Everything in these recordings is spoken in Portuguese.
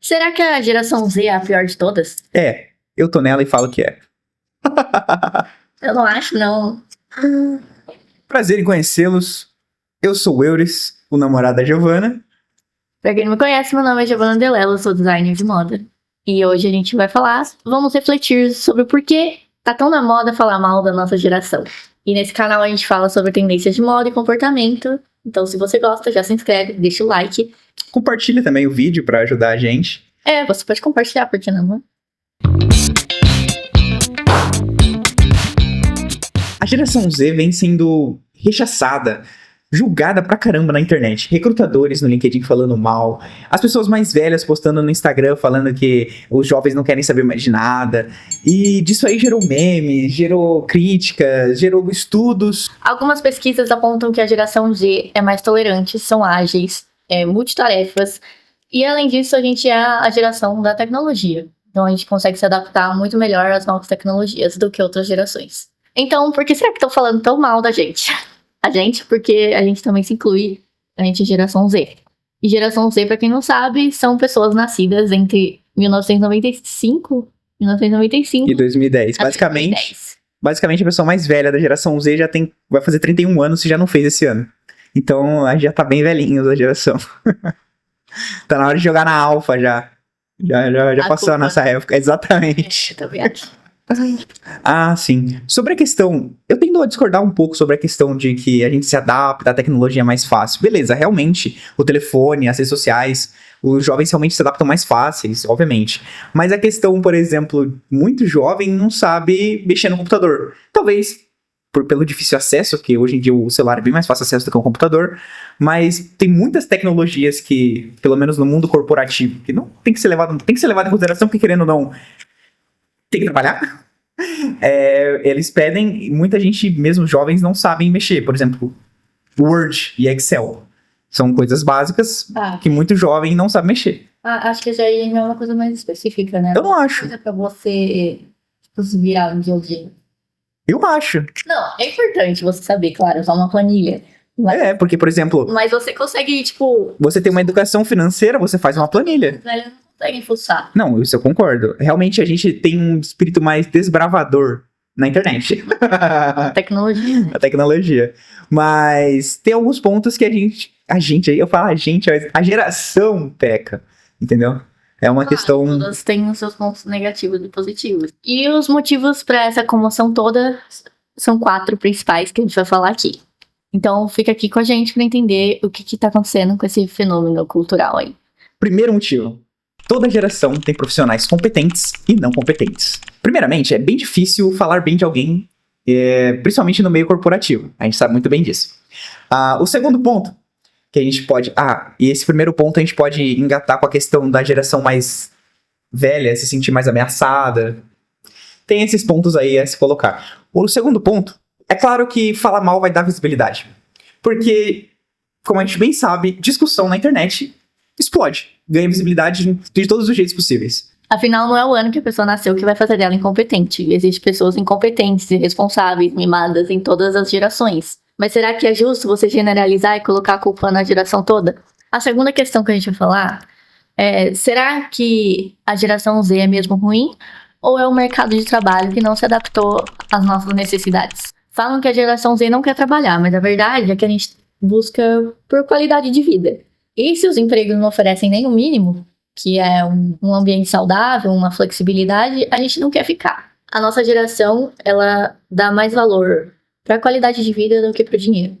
Será que a geração Z é a pior de todas? É, eu tô nela e falo que é. Eu não acho, não. Prazer em conhecê-los. Eu sou o Euris, o namorado da Giovana. Pra quem não me conhece, meu nome é Giovana Delela, eu sou designer de moda. E hoje a gente vai vamos refletir sobre o porquê tá tão na moda falar mal da nossa geração. E nesse canal a gente fala sobre tendências de moda e comportamento. Então se você gosta, já se inscreve, deixa o like. Compartilha também o vídeo pra ajudar a gente. Você pode compartilhar, por que não? A geração Z vem sendo rechaçada, julgada pra caramba na internet. Recrutadores no LinkedIn falando mal, as pessoas mais velhas postando no Instagram falando que os jovens não querem saber mais de nada. E disso aí gerou memes, gerou críticas, gerou estudos. Algumas pesquisas apontam que a geração Z é mais tolerante, são ágeis, multitarefas. E além disso, a gente é a geração da tecnologia. Então a gente consegue se adaptar muito melhor às novas tecnologias do que outras gerações. Então, por que será que estão falando tão mal da gente? A gente, porque a gente também se inclui, a gente é geração Z. E geração Z, pra quem não sabe, são pessoas nascidas entre 1995 E 2010. a 2010. Basicamente, a pessoa mais velha da geração Z vai fazer 31 anos se já não fez esse ano. Então, a gente já tá bem velhinho da geração. Tá na hora de jogar na alfa já. Já passou a nossa época. Exatamente. Eu também acho. Ah, sim. Sobre a questão, eu tendo a discordar um pouco sobre a questão de que a gente se adapta, a tecnologia é mais fácil. Beleza, realmente, o telefone, as redes sociais, os jovens realmente se adaptam mais fáceis, obviamente. Mas a questão, por exemplo, muito jovem não sabe mexer no computador. Talvez pelo difícil acesso, que hoje em dia o celular é bem mais fácil acesso do que o computador, mas tem muitas tecnologias que, pelo menos no mundo corporativo, que não tem que ser levado em consideração, porque querendo ou não, tem que trabalhar. Eles pedem, e muita gente, mesmo jovens, não sabem mexer. Por exemplo, Word e Excel. São coisas básicas que muito jovem não sabe mexer. Acho que já é uma coisa mais específica, né? Eu não acho. Coisa pra você se virar no dia a dia. Eu acho. Não, é importante você saber, claro, usar uma planilha. Porque, por exemplo... Mas você consegue, Você tem uma educação financeira, você faz uma planilha. Velho, não consegue fuçar. Não, isso eu concordo. Realmente a gente tem um espírito mais desbravador na internet. A tecnologia, né? A tecnologia. Mas tem alguns pontos que a geração peca, entendeu? É uma questão... Todas têm os seus pontos negativos e positivos. E os motivos para essa comoção toda são 4 principais que a gente vai falar aqui. Então fica aqui com a gente para entender o que tá acontecendo com esse fenômeno cultural aí. Primeiro motivo. Toda geração tem profissionais competentes e não competentes. Primeiramente, é bem difícil falar bem de alguém, principalmente no meio corporativo. A gente sabe muito bem disso. O segundo ponto, que a gente pode... e esse primeiro ponto a gente pode engatar com a questão da geração mais velha, se sentir mais ameaçada. Tem esses pontos aí a se colocar. O segundo ponto, é claro que falar mal vai dar visibilidade. Porque, como a gente bem sabe, discussão na internet explode. Ganha visibilidade de todos os jeitos possíveis. Afinal, não é o ano que a pessoa nasceu que vai fazer dela incompetente. Existem pessoas incompetentes, irresponsáveis, mimadas em todas as gerações. Mas será que é justo você generalizar e colocar a culpa na geração toda? A segunda questão que a gente vai falar é: será que a geração Z é mesmo ruim? Ou é o mercado de trabalho que não se adaptou às nossas necessidades? Falam que a geração Z não quer trabalhar, mas a verdade é que a gente busca por qualidade de vida. E se os empregos não oferecem nem o mínimo, que é um ambiente saudável, uma flexibilidade, a gente não quer ficar. A nossa geração, ela dá mais valor para a qualidade de vida do que para o dinheiro,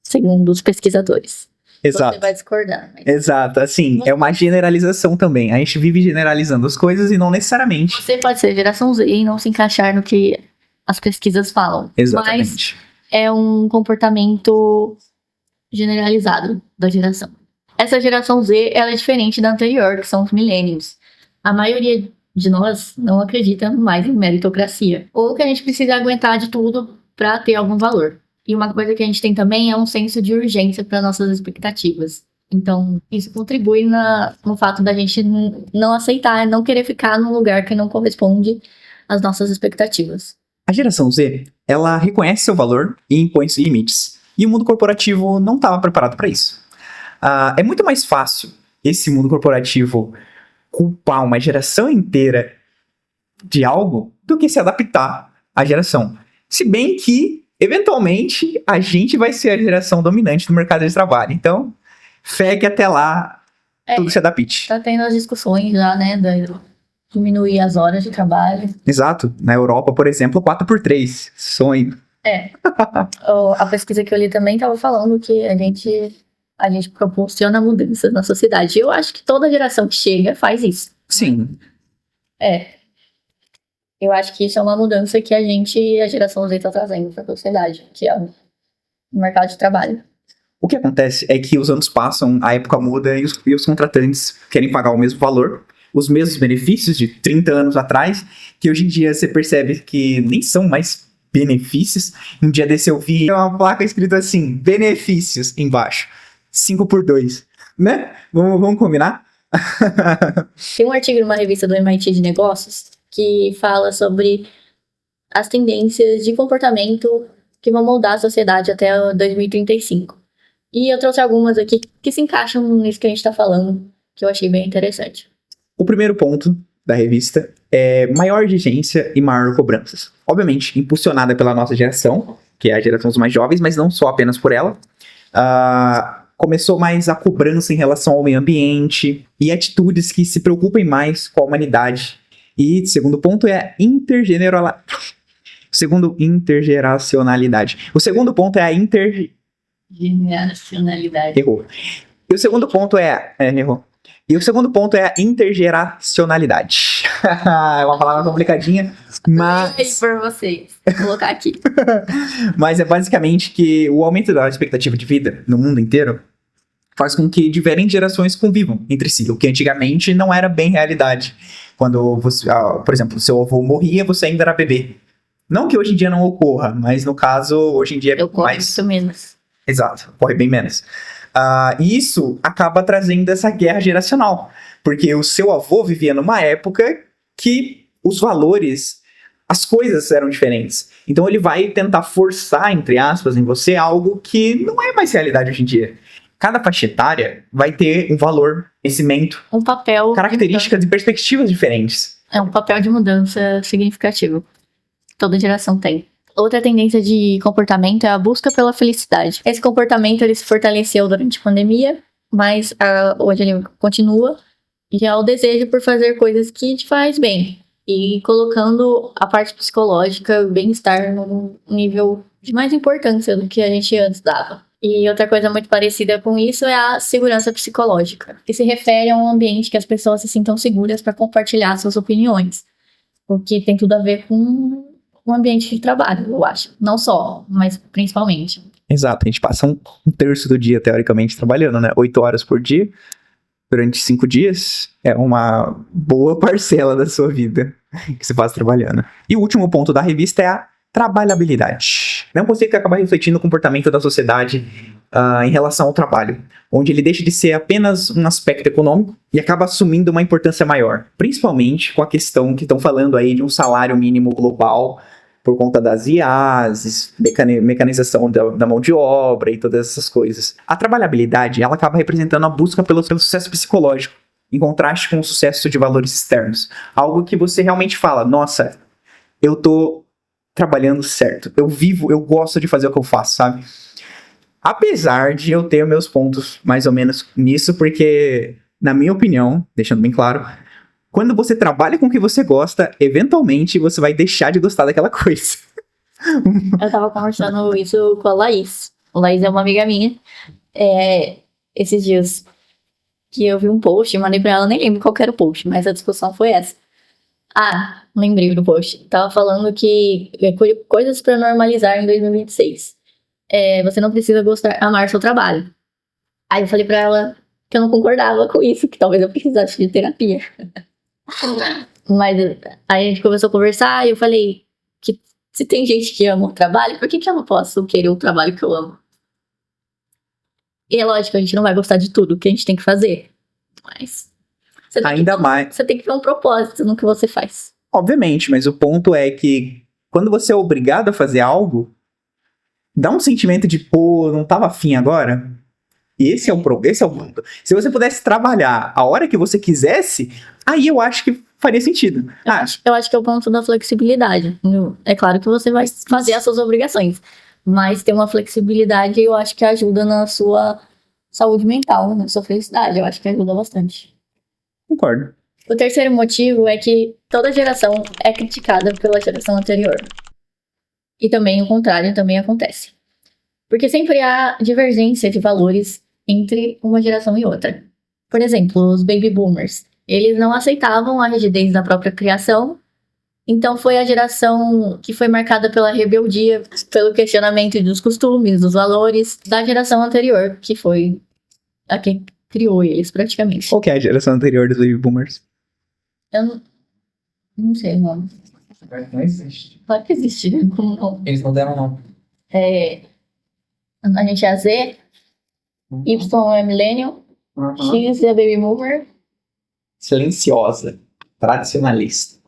segundo os pesquisadores. Exato. Você vai discordar. Mas... Exato, assim, é uma generalização também. A gente vive generalizando as coisas e não necessariamente. Você pode ser geração Z e não se encaixar no que as pesquisas falam. Exatamente. Mas é um comportamento generalizado da geração. Essa geração Z, ela é diferente da anterior, que são os millennials. A maioria de nós não acredita mais em meritocracia. Ou que a gente precisa aguentar de tudo para ter algum valor. E uma coisa que a gente tem também é um senso de urgência para nossas expectativas. Então, isso contribui no fato da gente não aceitar, não querer ficar num lugar que não corresponde às nossas expectativas. A geração Z, ela reconhece seu valor e impõe seus limites. E o mundo corporativo não estava preparado para isso. É muito mais fácil esse mundo corporativo culpar uma geração inteira de algo do que se adaptar à geração. Se bem que, eventualmente, a gente vai ser a geração dominante do mercado de trabalho. Então, fé que até lá tudo se adapte. Tá tendo as discussões já, né, diminuir as horas de trabalho. Exato. Na Europa, por exemplo, 4x3. Sonho. A pesquisa que eu li também estava falando que a gente proporciona mudanças na sociedade. Eu acho que toda geração que chega faz isso. Sim. Eu acho que isso é uma mudança que a geração Z está trazendo para a sociedade, que é o mercado de trabalho. O que acontece é que os anos passam, a época muda e os contratantes querem pagar o mesmo valor, os mesmos benefícios de 30 anos atrás, que hoje em dia você percebe que nem são mais benefícios. Um dia desse eu vi uma placa escrita assim, benefícios, embaixo. 5x2, né? Vamos combinar? Tem um artigo numa revista do MIT de negócios que fala sobre as tendências de comportamento que vão moldar a sociedade até 2035. E eu trouxe algumas aqui que se encaixam nisso que a gente está falando, que eu achei bem interessante. O primeiro ponto da revista é maior exigência e maior cobranças. Obviamente, impulsionada pela nossa geração, que é a geração dos mais jovens, mas não só apenas por ela. Começou mais a cobrança em relação ao meio ambiente e atitudes que se preocupem mais com a humanidade. E segundo ponto é intergeracionalidade. O segundo ponto é a Generacionalidade. Errou. E o segundo ponto errou. E o segundo ponto é a intergeracionalidade. É uma palavra complicadinha, mas... aí por vocês. Vou colocar aqui. Mas é basicamente que o aumento da expectativa de vida no mundo inteiro faz com que diferentes gerações convivam entre si, o que antigamente não era bem realidade. Quando você, por exemplo, seu avô morria, você ainda era bebê. Não que hoje em dia não ocorra, mas no caso, hoje em dia é mais... muito menos. Exato, ocorre bem menos. E isso acaba trazendo essa guerra geracional, porque o seu avô vivia numa época que os valores, as coisas eram diferentes. Então ele vai tentar forçar, entre aspas, em você algo que não é mais realidade hoje em dia. Cada faixa etária vai ter um valor, conhecimento, um papel, características e perspectivas diferentes. É um papel de mudança significativo. Toda geração tem. Outra tendência de comportamento é a busca pela felicidade. Esse comportamento ele se fortaleceu durante a pandemia, mas hoje ele continua. E é o desejo por fazer coisas que te faz bem. E colocando a parte psicológica, o bem-estar num nível de mais importância do que a gente antes dava. E outra coisa muito parecida com isso é a segurança psicológica, que se refere a um ambiente que as pessoas se sintam seguras para compartilhar suas opiniões. O que tem tudo a ver com o ambiente de trabalho, eu acho. Não só, mas principalmente. Exato, a gente passa um terço do dia, teoricamente, trabalhando, né? 8 horas por dia, durante 5 dias, é uma boa parcela da sua vida que você faz trabalhando. E o último ponto da revista é a trabalhabilidade. É um conceito que acaba refletindo o comportamento da sociedade em relação ao trabalho, onde ele deixa de ser apenas um aspecto econômico e acaba assumindo uma importância maior, principalmente com a questão que estão falando aí de um salário mínimo global por conta das IAs, mecanização da mão de obra e todas essas coisas. A trabalhabilidade, ela acaba representando a busca pelo sucesso psicológico, em contraste com o sucesso de valores externos. Algo que você realmente fala, nossa, eu tô trabalhando certo, eu gosto de fazer o que eu faço, sabe? Apesar de eu ter meus pontos mais ou menos nisso, porque, na minha opinião, deixando bem claro, quando você trabalha com o que você gosta, eventualmente você vai deixar de gostar daquela coisa. Eu tava conversando isso com a Laís. A Laís é uma amiga minha. Esses dias que eu vi um post, mandei pra ela, nem lembro qual que era o post, mas a discussão foi essa. Lembrei do post. Tava falando que coisas pra normalizar em 2026. Você não precisa amar seu trabalho. Aí eu falei pra ela que eu não concordava com isso, que talvez eu precisasse de terapia. Mas aí a gente começou a conversar e eu falei que se tem gente que ama o trabalho, por que eu não posso querer o trabalho que eu amo? E é lógico, a gente não vai gostar de tudo que a gente tem que fazer. Mas você tem que ter um propósito no que você faz. Obviamente, mas o ponto é que quando você é obrigado a fazer algo, dá um sentimento de, pô, não tava afim agora. Esse é o ponto. Se você pudesse trabalhar a hora que você quisesse, aí eu acho que faria sentido. Eu acho que é o ponto da flexibilidade. É claro que você vai fazer as suas obrigações, mas ter uma flexibilidade eu acho que ajuda na sua saúde mental, na sua felicidade. Eu acho que ajuda bastante. Concordo. O terceiro motivo é que toda geração é criticada pela geração anterior. E também o contrário também acontece. Porque sempre há divergência de valores entre uma geração e outra. Por exemplo, os baby boomers. Eles não aceitavam a rigidez da própria criação, então foi a geração que foi marcada pela rebeldia, pelo questionamento dos costumes, dos valores da geração anterior, que foi a que criou eles praticamente. Qual que é a geração anterior dos baby boomers? Eu não sei o nome. Não existe. Claro que existe, né? Como não? Eles não deram nome. A gente é a Z, Y é Millennium, X é Baby Boomer. Silenciosa. Tradicionalista.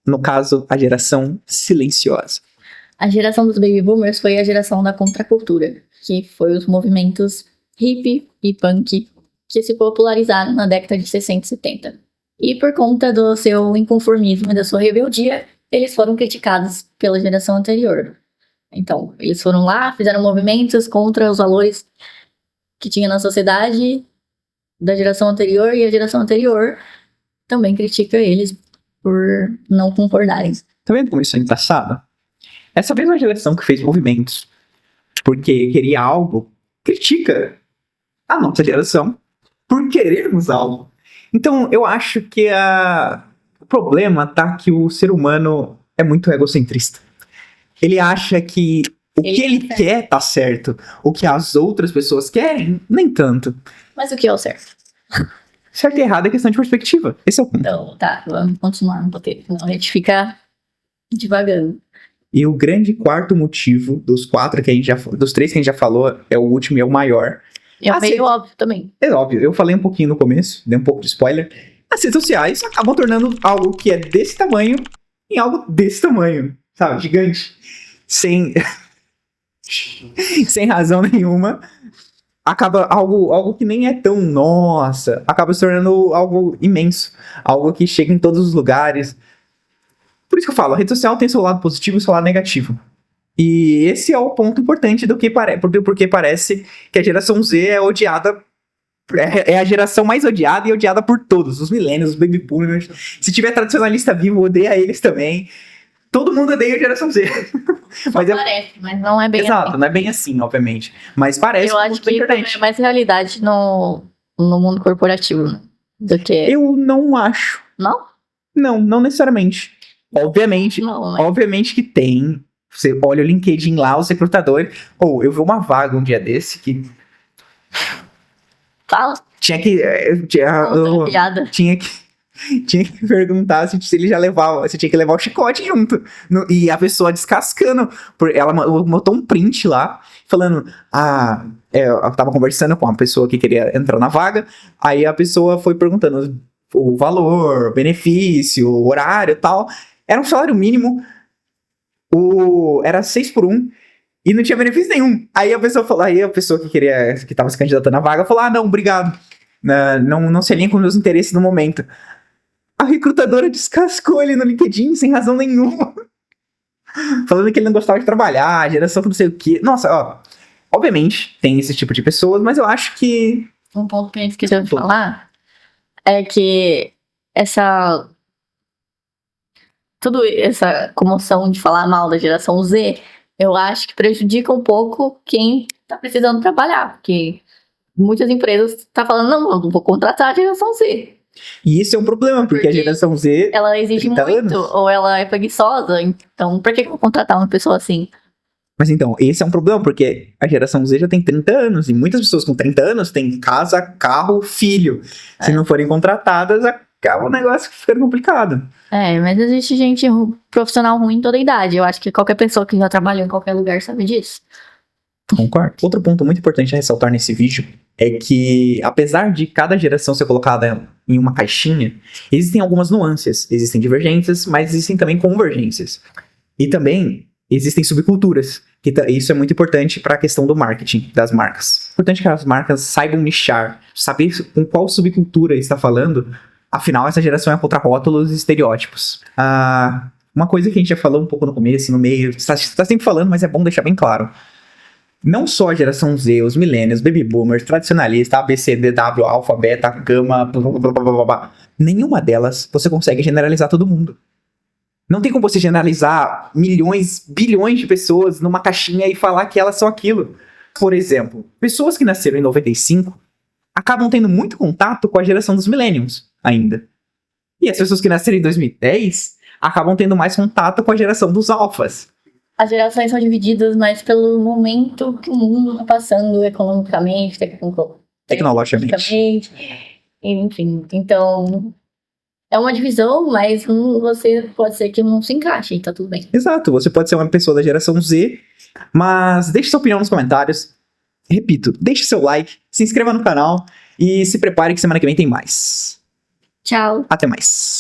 No caso, a geração silenciosa. A geração dos Baby Boomers foi a geração da contracultura, que foi os movimentos hippie e punk que se popularizaram na década de 60 e 70. E por conta do seu inconformismo e da sua rebeldia, eles foram criticados pela geração anterior. Então, eles foram lá, fizeram movimentos contra os valores que tinha na sociedade da geração anterior, e a geração anterior também critica eles por não concordarem. Tá vendo como isso é engraçado? Essa mesma geração que fez movimentos porque queria algo, critica a nossa geração por querermos algo. Então, eu acho que o problema tá que o ser humano é muito egocentrista. Ele acha que o que ele quer tá certo. O que as outras pessoas querem, nem tanto. Mas o que é o certo? Certo e errado é questão de perspectiva. Esse é o ponto. Então, tá, vamos continuar no roteiro, senão a gente fica divagando. E o grande quarto motivo dos dos três que a gente já falou, é o último e é o maior. É meio óbvio também. É óbvio, eu falei um pouquinho no começo, dei um pouco de spoiler. As redes sociais acabam tornando algo que é desse tamanho em algo desse tamanho, sabe? Gigante. Sem razão nenhuma. Acaba algo que nem é tão nossa. Acaba se tornando algo imenso. Algo que chega em todos os lugares. Por isso que eu falo, a rede social tem seu lado positivo e seu lado negativo. E esse é o ponto importante do que porque parece que a geração Z é odiada. É a geração mais odiada e odiada por todos. Os millennials, os baby boomers. Se tiver tradicionalista vivo, odeia eles também. Todo mundo odeia a geração Z. Parece, mas não é bem Exato, assim. não é bem assim, obviamente. Mas parece Eu acho que é mais realidade no mundo corporativo, né? Do que... Eu não acho. Não? Não necessariamente. Obviamente, Não, mas... obviamente que tem. Você olha o LinkedIn lá, os recrutadores. Eu vi uma vaga um dia desse que Fala. tinha que perguntar se ele já levava, se tinha que levar o chicote junto. E a pessoa descascando. Ela botou um print lá, falando, eu tava conversando com uma pessoa que queria entrar na vaga, aí a pessoa foi perguntando o valor, benefício, horário e tal. Era um salário mínimo, era 6 por 1, e não tinha benefício nenhum. Aí a pessoa que tava se candidatando à vaga falou, não, obrigado. Não se alinha com os meus interesses no momento. A recrutadora descascou ele no LinkedIn sem razão nenhuma. Falando que ele não gostava de trabalhar, geração não sei o quê. Nossa, obviamente tem esse tipo de pessoas, mas eu acho que... Um ponto que a gente esqueceu de falar é que toda essa comoção de falar mal da geração Z, eu acho que prejudica um pouco quem tá precisando trabalhar, porque muitas empresas estão falando, não, eu não vou contratar a geração Z. E isso é um problema, porque a geração Z... Ela exige muito, anos. ou ela é preguiçosa, então por que eu vou contratar uma pessoa assim? Mas então, esse é um problema, porque a geração Z já tem 30 anos, e muitas pessoas com 30 anos têm casa, carro, filho. Se não forem contratadas, acaba o negócio ficando complicado. Mas existe gente profissional ruim em toda a idade. Eu acho que qualquer pessoa que já trabalhou em qualquer lugar sabe disso. Concordo. Outro ponto muito importante a ressaltar nesse vídeo é que, apesar de cada geração ser colocada em uma caixinha, existem algumas nuances, existem divergências, mas existem também convergências. E também existem subculturas. Isso é muito importante para a questão do marketing das marcas. É importante que as marcas saibam nichar, saber com qual subcultura está falando. Afinal, essa geração é contra rótulos e estereótipos. Uma coisa que a gente já falou um pouco no começo, no meio, está sempre falando, mas é bom deixar bem claro. Não só a geração Z, os millennials, baby boomers, tradicionalistas, A, B, C, D, W, alfa, beta, gama, blá, blá, blá, blá, blá, blá. Nenhuma delas você consegue generalizar todo mundo. Não tem como você generalizar milhões, bilhões de pessoas numa caixinha e falar que elas são aquilo. Por exemplo, pessoas que nasceram em 95 acabam tendo muito contato com a geração dos millennials ainda. E as pessoas que nasceram em 2010 acabam tendo mais contato com a geração dos alfas. As gerações são divididas mais pelo momento que o mundo está passando economicamente, Tecnologicamente. enfim. Então, é uma divisão, mas você pode ser que não se encaixe, tá tudo bem. Exato, você pode ser uma pessoa da geração Z, mas deixe sua opinião nos comentários. Repito, deixe seu like, se inscreva no canal e se prepare que semana que vem tem mais. Tchau. Até mais.